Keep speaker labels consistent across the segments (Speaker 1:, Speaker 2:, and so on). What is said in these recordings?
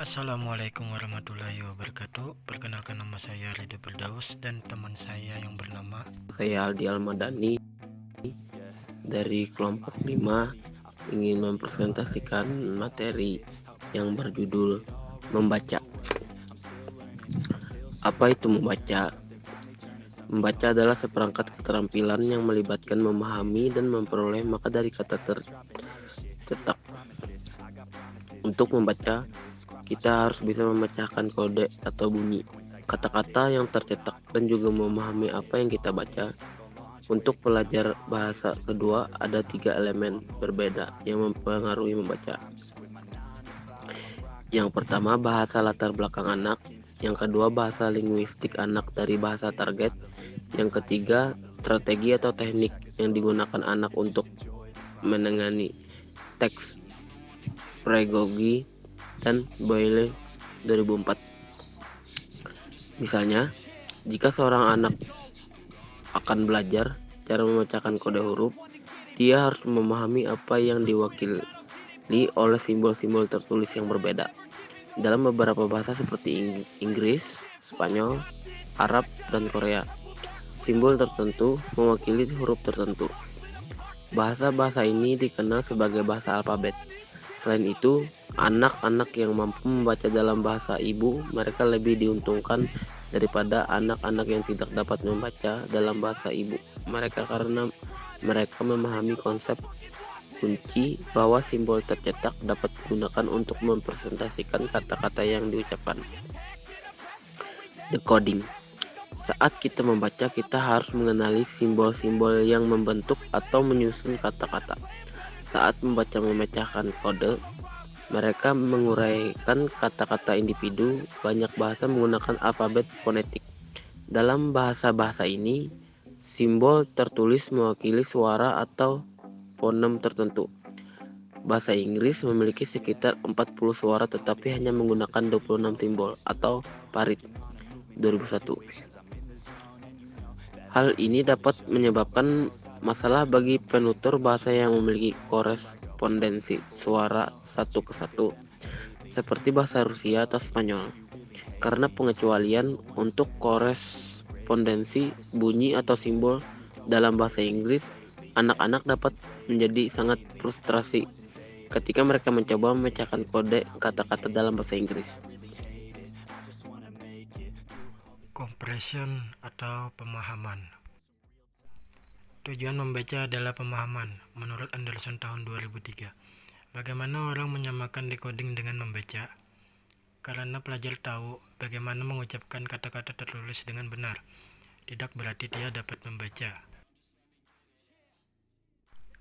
Speaker 1: Assalamualaikum warahmatullahi wabarakatuh. Perkenalkan, nama saya Ridho Firdaus dan teman saya yang bernama.
Speaker 2: Saya Aldi Almadani dari kelompok 5 ingin mempresentasikan materi yang berjudul membaca. Apa itu membaca? Membaca adalah seperangkat keterampilan yang melibatkan memahami dan memperoleh maka dari kata tercetak. Untuk membaca, kita harus bisa memecahkan kode atau bunyi kata-kata yang tercetak dan juga memahami apa yang kita baca. Untuk pelajar bahasa kedua, ada 3 elemen berbeda yang mempengaruhi membaca. Yang pertama, bahasa latar belakang anak. Yang kedua, bahasa linguistik anak dari bahasa target. Yang ketiga, strategi atau teknik yang digunakan anak untuk menangani teks pedagogi dan Boyle 2004. Misalnya, jika seorang anak akan belajar cara memecahkan kode huruf, dia harus memahami apa yang diwakili oleh simbol-simbol tertulis yang berbeda. Dalam beberapa bahasa seperti Inggris, Spanyol, Arab, dan Korea, simbol tertentu mewakili huruf tertentu. Bahasa-bahasa ini dikenal sebagai bahasa alfabet. Selain itu, anak-anak yang mampu membaca dalam bahasa ibu mereka lebih diuntungkan daripada anak-anak yang tidak dapat membaca dalam bahasa ibu mereka karena mereka memahami konsep kunci bahwa simbol tercetak dapat digunakan untuk mempresentasikan kata-kata yang diucapkan. Decoding. Saat kita membaca, kita harus mengenali simbol-simbol yang membentuk atau menyusun kata-kata. Saat membaca memecahkan kode, mereka menguraikan kata-kata individu. Banyak bahasa menggunakan alfabet fonetik. Dalam bahasa-bahasa ini, simbol tertulis mewakili suara atau fonem tertentu. Bahasa Inggris memiliki sekitar 40 suara tetapi hanya menggunakan 26 simbol atau parit 2001. Hal ini dapat menyebabkan masalah bagi penutur bahasa yang memiliki korespondensi suara satu ke satu, seperti bahasa Rusia atau Spanyol. Karena pengecualian untuk korespondensi bunyi atau simbol dalam bahasa Inggris, anak-anak dapat menjadi sangat frustrasi ketika mereka mencoba memecahkan kode kata-kata dalam bahasa Inggris.
Speaker 1: Comprehension atau pemahaman. Tujuan membaca adalah pemahaman, menurut Anderson tahun 2003. Bagaimana orang menyamakan decoding dengan membaca? Karena pelajar tahu bagaimana mengucapkan kata-kata tertulis dengan benar, tidak berarti dia dapat membaca.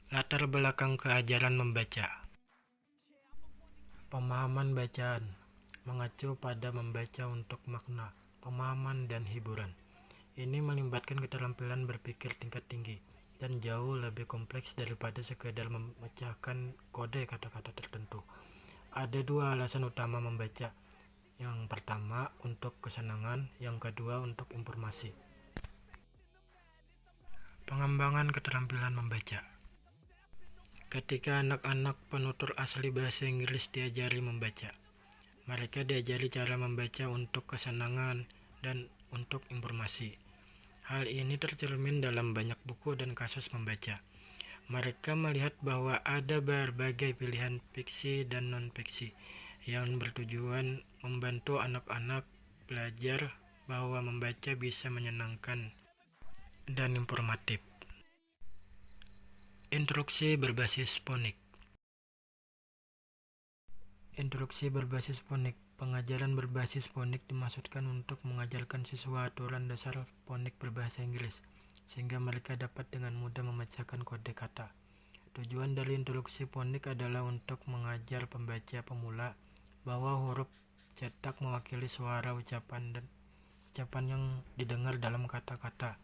Speaker 1: Latar belakang keajaran membaca. Pemahaman bacaan mengacu pada membaca untuk makna, pemahaman, dan hiburan. Ini melibatkan keterampilan berpikir tingkat tinggi dan jauh lebih kompleks daripada sekedar memecahkan kode kata-kata tertentu. Ada 2 alasan utama membaca. Yang pertama untuk kesenangan, yang kedua untuk informasi. Pengembangan keterampilan membaca. Ketika anak-anak penutur asli bahasa Inggris diajari membaca, mereka diajari cara membaca untuk kesenangan dan untuk informasi. Hal ini tercermin dalam banyak buku dan kasus membaca. Mereka melihat bahwa ada berbagai pilihan fiksi dan non-fiksi yang bertujuan membantu anak-anak belajar bahwa membaca bisa menyenangkan dan informatif. Instruksi berbasis fonik. Instruksi berbasis fonik. Pengajaran berbasis fonik dimaksudkan untuk mengajarkan siswa aturan dasar fonik berbahasa Inggris, sehingga mereka dapat dengan mudah memecahkan kode kata. Tujuan dari instruksi fonik adalah untuk mengajar pembaca pemula bahwa huruf cetak mewakili suara ucapan dan ucapan yang didengar dalam kata-kata.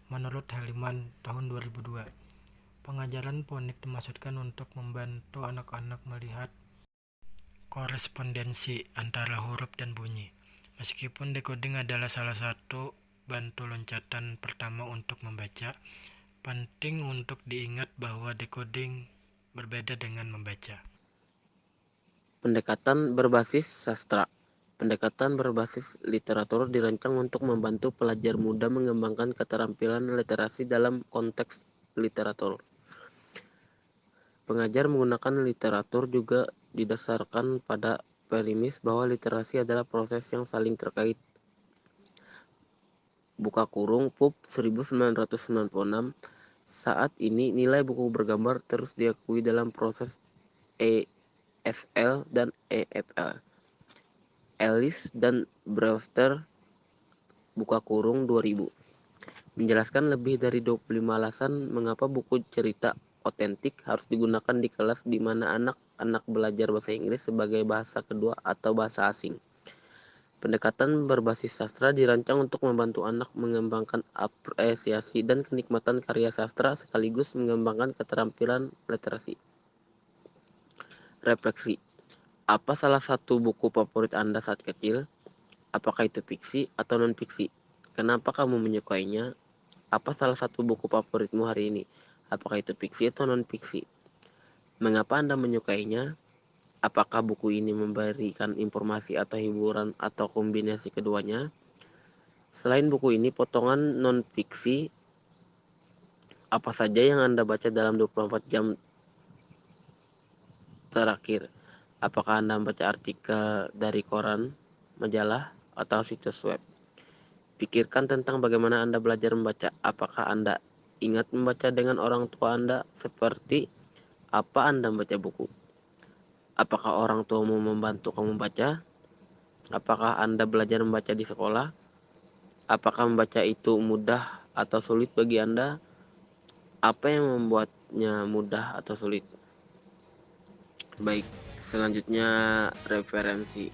Speaker 1: Menurut Haliman tahun 2002, pengajaran fonik dimaksudkan untuk membantu anak-anak melihat korespondensi antara huruf dan bunyi. Meskipun decoding adalah salah satu bantu loncatan pertama untuk membaca, penting untuk diingat bahwa decoding berbeda dengan membaca.
Speaker 2: Pendekatan berbasis sastra. Pendekatan berbasis literatur dirancang untuk membantu pelajar muda mengembangkan keterampilan literasi dalam konteks literatur. Pengajar menggunakan literatur juga didasarkan pada premis bahwa literasi adalah proses yang saling terkait. (Pub 1996). Saat ini nilai buku bergambar terus diakui dalam proses EFL dan EFL. Ellis dan Brewster, 2000, menjelaskan lebih dari 25 alasan mengapa buku cerita otentik harus digunakan di kelas di mana anak-anak belajar bahasa Inggris sebagai bahasa kedua atau bahasa asing. Pendekatan berbasis sastra dirancang untuk membantu anak mengembangkan apresiasi dan kenikmatan karya sastra sekaligus mengembangkan keterampilan literasi. Refleksi. Apa salah satu buku favorit Anda saat kecil? Apakah itu fiksi atau non-fiksi? Kenapa kamu menyukainya? Apa salah satu buku favoritmu hari ini? Apakah itu fiksi atau non-fiksi? Mengapa Anda menyukainya? Apakah buku ini memberikan informasi atau hiburan atau kombinasi keduanya? Selain buku ini, potongan non-fiksi apa saja yang Anda baca dalam 24 jam terakhir? Apakah Anda membaca artikel dari koran, majalah, atau situs web? Pikirkan tentang bagaimana Anda belajar membaca. Apakah Anda ingat membaca dengan orang tua Anda? Seperti apa Anda membaca buku? Apakah orang tuamu membantu kamu membaca? Apakah Anda belajar membaca di sekolah? Apakah membaca itu mudah atau sulit bagi Anda? Apa yang membuatnya mudah atau sulit? Baik, selanjutnya referensi.